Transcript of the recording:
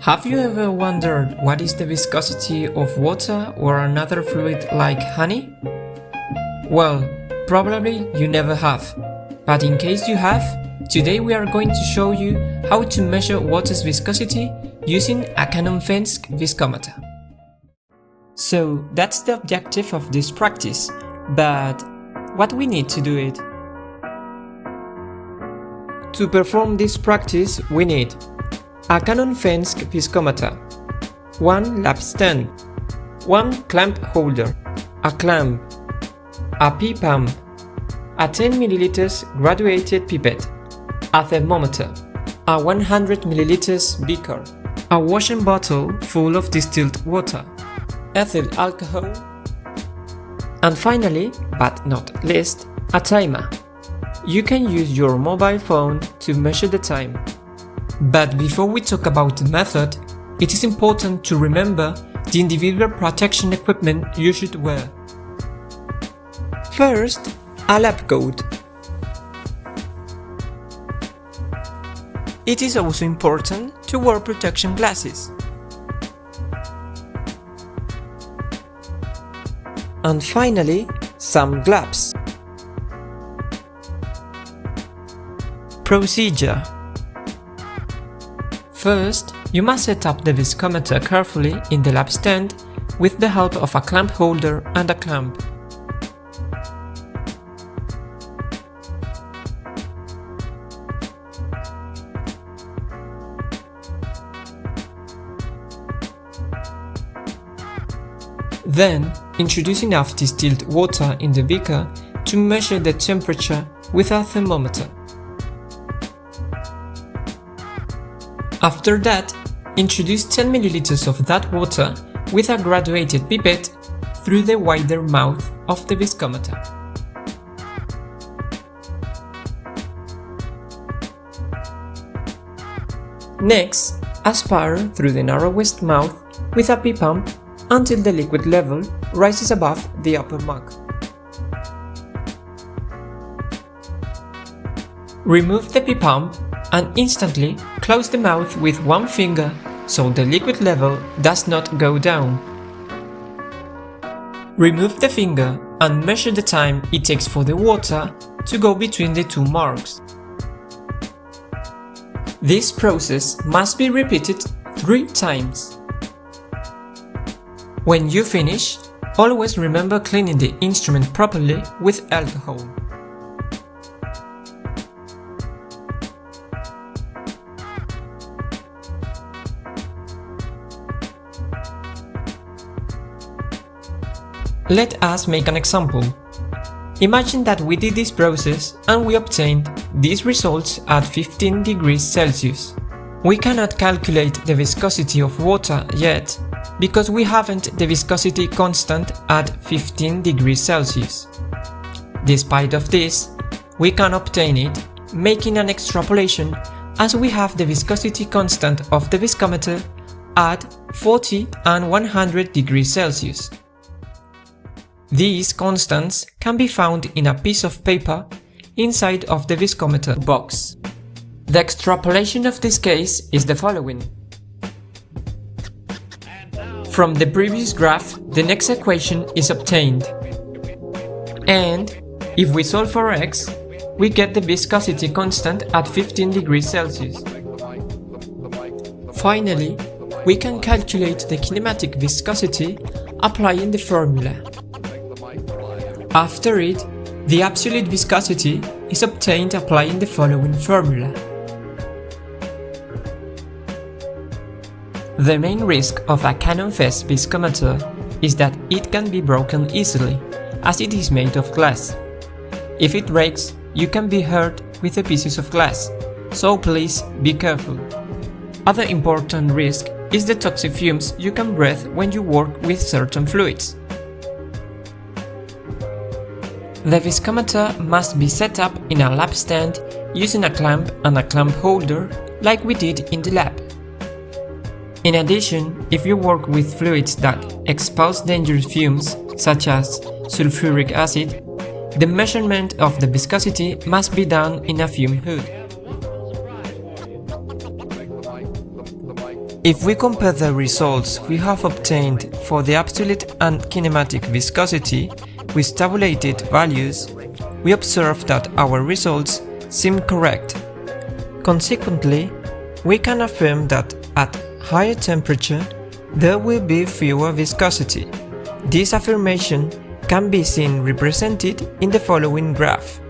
Have you ever wondered what is the viscosity of water or another fluid like honey? Well, probably you never have. But in case you have, today we are going to show you how to measure water's viscosity using a Fenske Viscometer. So that's the objective of this practice, but what we need to do it? To perform this practice we need a Fenske Viscometer, one lap stand, one clamp holder, a clamp, a pee pump, a 10 ml graduated pipette, a thermometer, a 100 ml beaker, a washing bottle full of distilled water, ethyl alcohol, and finally, but not least, a timer. You can use your mobile phone to measure the time. But before we talk about the method, it is important to remember the individual protection equipment you should wear. First, a lab coat. It is also important to wear protection glasses. And finally, some gloves. Procedure. First, you must set up the viscometer carefully in the lap stand with the help of a clamp holder and a clamp. Then, introduce enough distilled water in the beaker to measure the temperature with a thermometer. After that, introduce 10 ml of that water with a graduated pipette through the wider mouth of the viscometer. Next, aspire through the narrowest mouth with a pee pump until the liquid level rises above the upper mark. Remove the pee pump and instantly close the mouth with one finger so the liquid level does not go down. Remove the finger and measure the time it takes for the water to go between the two marks. This process must be repeated 3 times. When you finish, always remember cleaning the instrument properly with alcohol. Let us make an example. Imagine that we did this process and we obtained these results at 15 degrees Celsius. We cannot calculate the viscosity of water yet because we haven't the viscosity constant at 15 degrees Celsius. Despite of this, we can obtain it making an extrapolation as we have the viscosity constant of the viscometer at 40 and 100 degrees Celsius. These constants can be found in a piece of paper inside of the viscometer box. The extrapolation of this case is the following. From the previous graph, the next equation is obtained. And if we solve for x, we get the viscosity constant at 15 degrees Celsius. Finally, we can calculate the kinematic viscosity applying the formula. After it, the absolute viscosity is obtained applying the following formula. The main risk of a Fenske viscometer is that it can be broken easily, as it is made of glass. If it breaks, you can be hurt with the pieces of glass, so please be careful. Other important risk is the toxic fumes you can breathe when you work with certain fluids. The viscometer must be set up in a lap stand using a clamp and a clamp holder like we did in the lab. In addition, if you work with fluids that expose dangerous fumes such as sulfuric acid, the measurement of the viscosity must be done in a fume hood. If we compare the results we have obtained for the absolute and kinematic viscosity with tabulated values, we observe that our results seem correct. Consequently, we can affirm that at higher temperature, there will be fewer viscosity. This affirmation can be seen represented in the following graph.